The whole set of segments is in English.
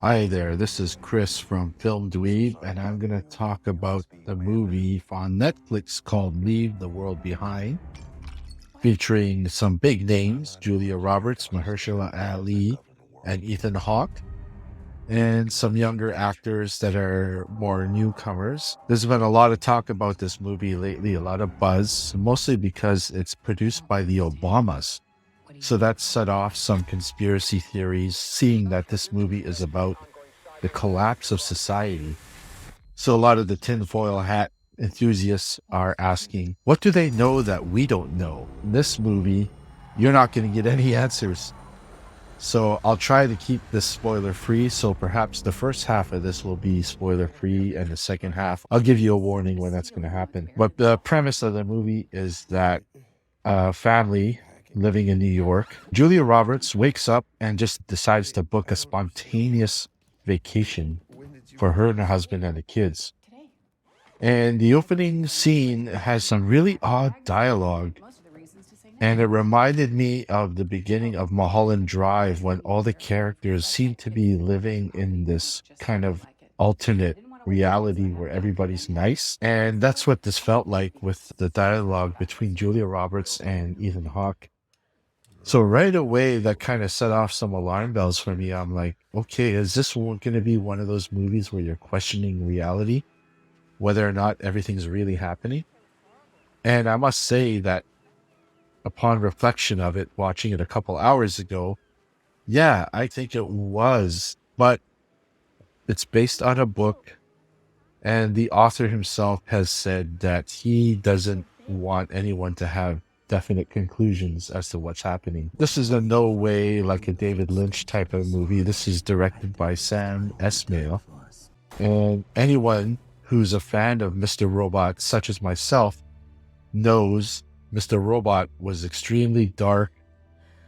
Hi there, this is Chris from Film Dweeb, and I'm going to talk about the movie on Netflix called Leave the World Behind, featuring some big names, Julia Roberts, Mahershala Ali, and Ethan Hawke, and some younger actors that are more newcomers. There's been a lot of talk about this movie lately, a lot of buzz, mostly because it's produced by the Obamas. So that set off some conspiracy theories, seeing that this movie is about the collapse of society. So a lot of the tinfoil hat enthusiasts are asking, what do they know that we don't know? In this movie, you're not going to get any answers. So I'll try to keep this spoiler free. So perhaps the first half of this will be spoiler free, and the second half, I'll give you a warning when that's going to happen. But the premise of the movie is that a family living in New York, Julia Roberts wakes up and just decides to book a spontaneous vacation for her and her husband and the kids. And the opening scene has some really odd dialogue. And it reminded me of the beginning of Mulholland Drive when all the characters seem to be living in this kind of alternate reality where everybody's nice. And that's what this felt like with the dialogue between Julia Roberts and Ethan Hawke. So right away, that kind of set off some alarm bells for me. I'm like, okay, is this going to be one of those movies where you're questioning reality, whether or not everything's really happening? And I must say that upon reflection of it, watching it a couple hours ago, yeah, I think it was, but it's based on a book, and the author himself has said that he doesn't want anyone to have definite conclusions as to what's happening. This is in no way like a David Lynch type of movie. This is directed by Sam Esmail, and anyone who's a fan of Mr. Robot, such as myself, knows Mr. Robot was extremely dark,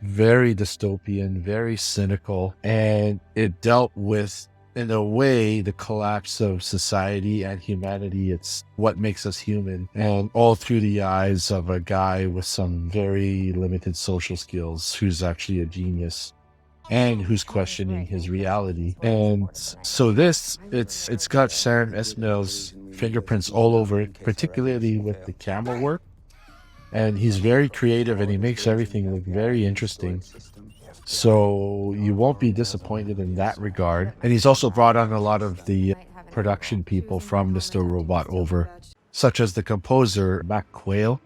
very dystopian, very cynical, and it dealt with, in a way, the collapse of society and humanity. It's what makes us human, and all through the eyes of a guy with some very limited social skills who's actually a genius and who's questioning his reality. And so it's got Sam Esmail's fingerprints all over it, particularly with the camera work. And he's very creative, and he makes everything look very interesting. So you won't be disappointed in that regard. And he's also brought on a lot of the production people from Mr. Robot over, such as the composer Mac Quayle.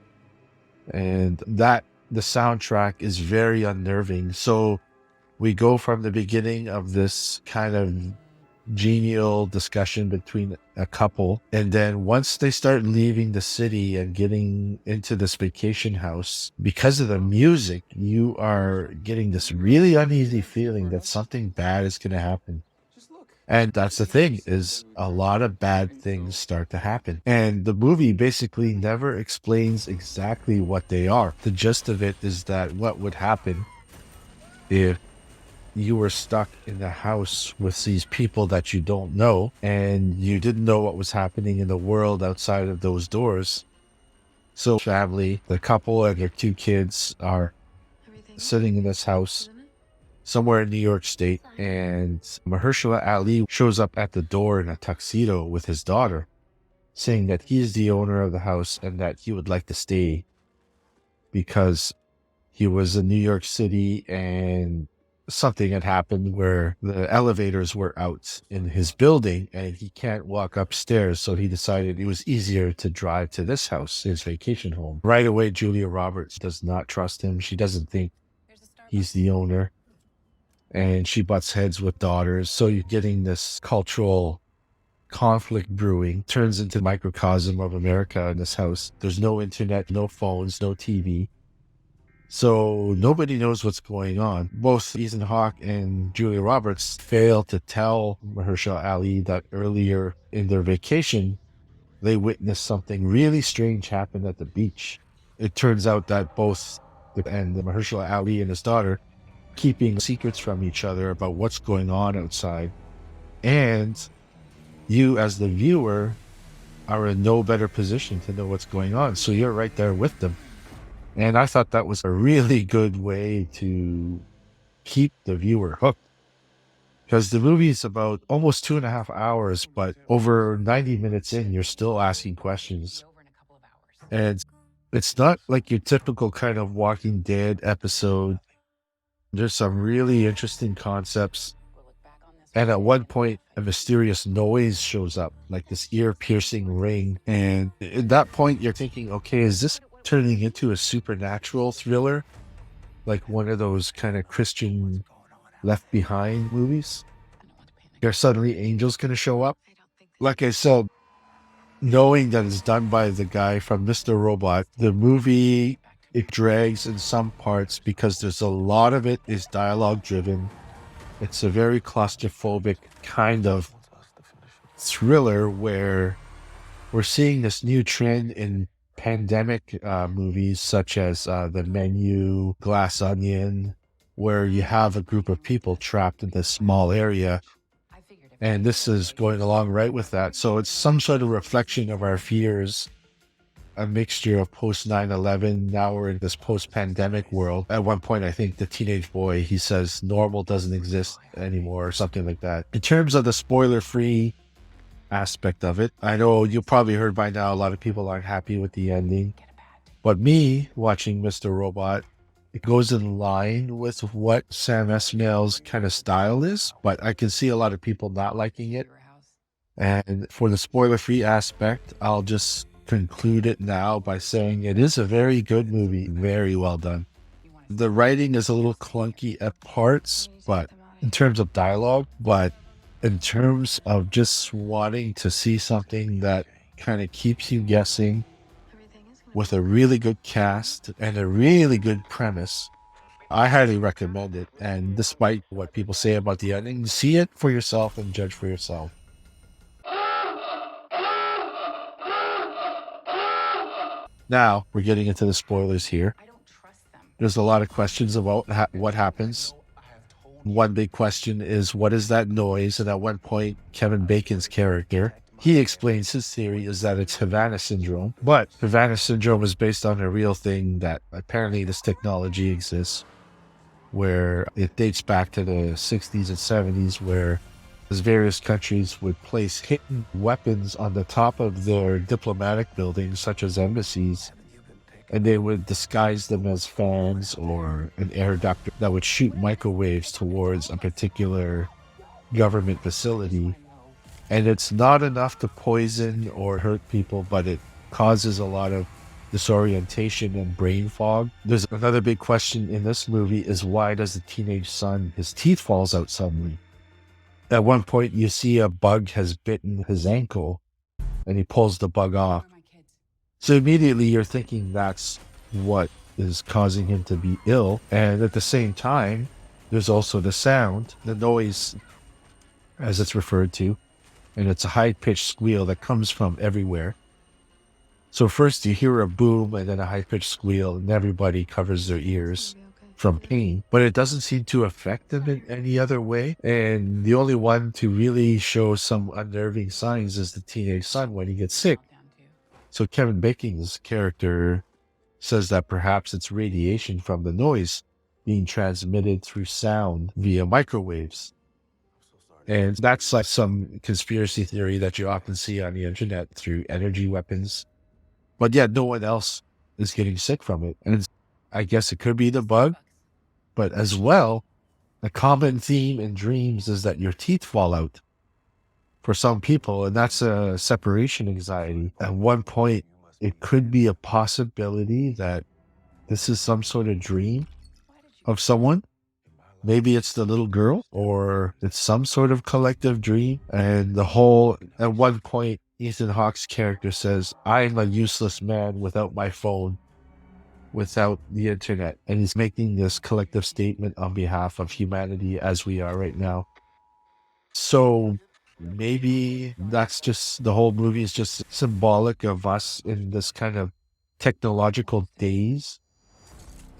And that the soundtrack is very unnerving. So we go from the beginning of this kind of genial discussion between a couple, and then once they start leaving the city and getting into this vacation house, because of the music, you are getting this really uneasy feeling that something bad is going to happen. And that's the thing, is a lot of bad things start to happen, and the movie basically never explains exactly what they are. The gist of it is that what would happen if you were stuck in the house with these people that you don't know, and you didn't know what was happening in the world outside of those doors. So family, the couple and their two kids are sitting in this house somewhere in New York State, and Mahershala Ali shows up at the door in a tuxedo with his daughter, saying that he's the owner of the house and that he would like to stay because he was in New York City and something had happened where the elevators were out in his building and he can't walk upstairs. So he decided it was easier to drive to this house, his vacation home. Right away, Julia Roberts does not trust him. She doesn't think he's the owner, and she butts heads with daughters. So you're getting this cultural conflict brewing, turns into the microcosm of America in this house. There's no internet, no phones, no TV. So nobody knows what's going on. Both Ethan Hawke and Julia Roberts fail to tell Mahershala Ali that earlier in their vacation, they witnessed something really strange happen at the beach. It turns out that both Mahershala Ali and his daughter keeping secrets from each other about what's going on outside. And you, as the viewer, are in no better position to know what's going on. So you're right there with them. And I thought that was a really good way to keep the viewer hooked. because the movie is about almost 2.5 hours, but over 90 minutes in, you're still asking questions. And it's not like your typical kind of Walking Dead episode. There's some really interesting concepts. And at one point, a mysterious noise shows up, like this ear piercing ring. And at that point, you're thinking, okay, is this turning into a supernatural thriller? Like one of those kind of Christian Left Behind movies? Are suddenly angels going to show up? Like I said, knowing that it's done by the guy from Mr. Robot, the movie, it drags in some parts because there's a lot of it is dialogue driven. It's a very claustrophobic kind of thriller where we're seeing this new trend in pandemic movies such as The Menu, Glass Onion, where you have a group of people trapped in this small area. And this is going along right with that. So it's some sort of reflection of our fears, a mixture of post 9/11. Now we're in this post pandemic world. At one point, I think the teenage boy, he says normal doesn't exist anymore or something like that. In terms of the spoiler free aspect of it, I know you probably heard by now a lot of people aren't happy with the ending. But me watching Mr. Robot, it goes in line with what Sam Esmail's kind of style is, but I can see a lot of people not liking it. And for the spoiler-free aspect, I'll just conclude it now by saying it is a very good movie, very well done. The writing is a little clunky at parts, but in terms of dialogue, but in terms of just wanting to see something that kind of keeps you guessing with a really good cast and a really good premise, I highly recommend it. And despite what people say about the ending, see it for yourself and judge for yourself. Now we're getting into the spoilers here. There's a lot of questions about what happens. One big question is, what is that noise? And at one point, Kevin Bacon's character, he explains his theory is that it's Havana syndrome. But Havana syndrome is based on a real thing that apparently this technology exists, where it dates back to the 60s and 70s, where various countries would place hidden weapons on the top of their diplomatic buildings, such as embassies, and they would disguise them as fans or an air duct that would shoot microwaves towards a particular government facility. And it's not enough to poison or hurt people, but it causes a lot of disorientation and brain fog. There's another big question in this movie is, why does the teenage son, his teeth falls out suddenly? At one point, you see a bug has bitten his ankle, and he pulls the bug off. So immediately you're thinking that's what is causing him to be ill. And at the same time, there's also the sound, the noise, as it's referred to, and it's a high-pitched squeal that comes from everywhere. So first you hear a boom and then a high-pitched squeal, and everybody covers their ears from pain, but it doesn't seem to affect them in any other way. And the only one to really show some unnerving signs is the teenage son when he gets sick. So Kevin Bacon's character says that perhaps it's radiation from the noise being transmitted through sound via microwaves. And that's like some conspiracy theory that you often see on the internet through energy weapons. But yet no one else is getting sick from it. And I guess it could be the bug. But as well, a common theme in dreams is that your teeth fall out for some people, and that's a separation anxiety. At one point, it could be a possibility that this is some sort of dream of someone. Maybe it's the little girl, or it's some sort of collective dream. And at one point, Ethan Hawke's character says, I'm a useless man without my phone, without the internet. And he's making this collective statement on behalf of humanity as we are right now. So maybe that's just, the whole movie is just symbolic of us in this kind of technological daze.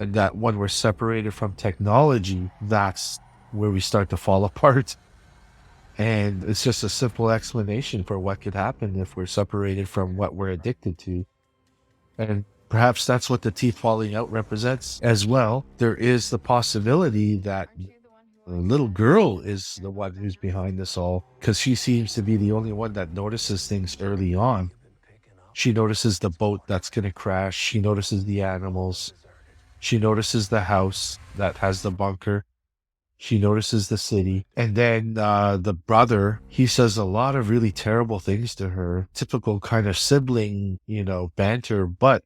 And that when we're separated from technology, that's where we start to fall apart. And it's just a simple explanation for what could happen if we're separated from what we're addicted to. And perhaps that's what the teeth falling out represents as well. There is the possibility that The little girl is the one who's behind this all because she seems to be the only one that notices things early on. She notices the boat that's going to crash. She notices the animals. She notices the house that has the bunker. She notices the city. And then the brother, he says a lot of really terrible things to her. Typical kind of sibling, banter, but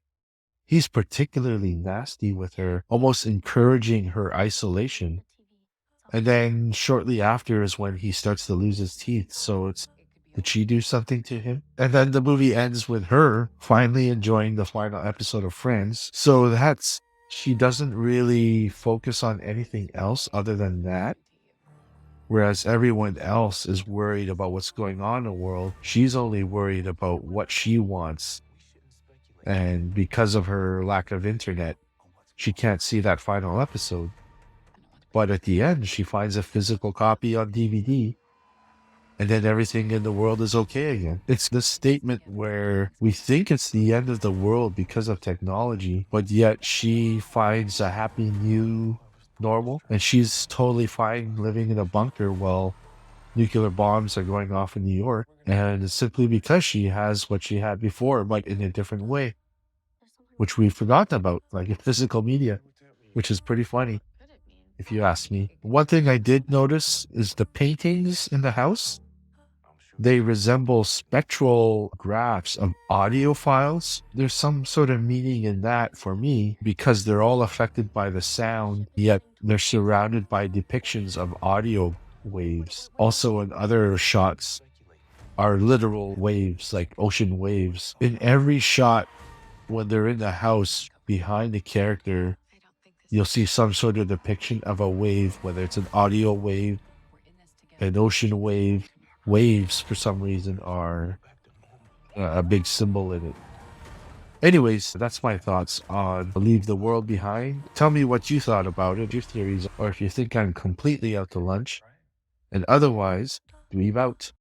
he's particularly nasty with her, almost encouraging her isolation. And then shortly after is when he starts to lose his teeth. So did she do something to him? And then the movie ends with her finally enjoying the final episode of Friends. So she doesn't really focus on anything else other than that. Whereas everyone else is worried about what's going on in the world. She's only worried about what she wants. And because of her lack of internet, she can't see that final episode. But at the end, she finds a physical copy on DVD, and then everything in the world is okay again. It's the statement where we think it's the end of the world because of technology, but yet she finds a happy new normal, and she's totally fine living in a bunker while nuclear bombs are going off in New York. And it's simply because she has what she had before, but in a different way, which we've forgotten about, like in physical media, which is pretty funny, if you ask me. One thing I did notice is the paintings in the house. They resemble spectral graphs of audio files. There's some sort of meaning in that for me because they're all affected by the sound, yet they're surrounded by depictions of audio waves. Also, in other shots are literal waves, like ocean waves. In every shot, when they're in the house behind the character, you'll see some sort of depiction of a wave, whether it's an audio wave, an ocean wave. Waves, for some reason, are a big symbol in it. Anyways, that's my thoughts on Leave the World Behind. Tell me what you thought about it, your theories, or if you think I'm completely out to lunch. And otherwise, Dweeb out.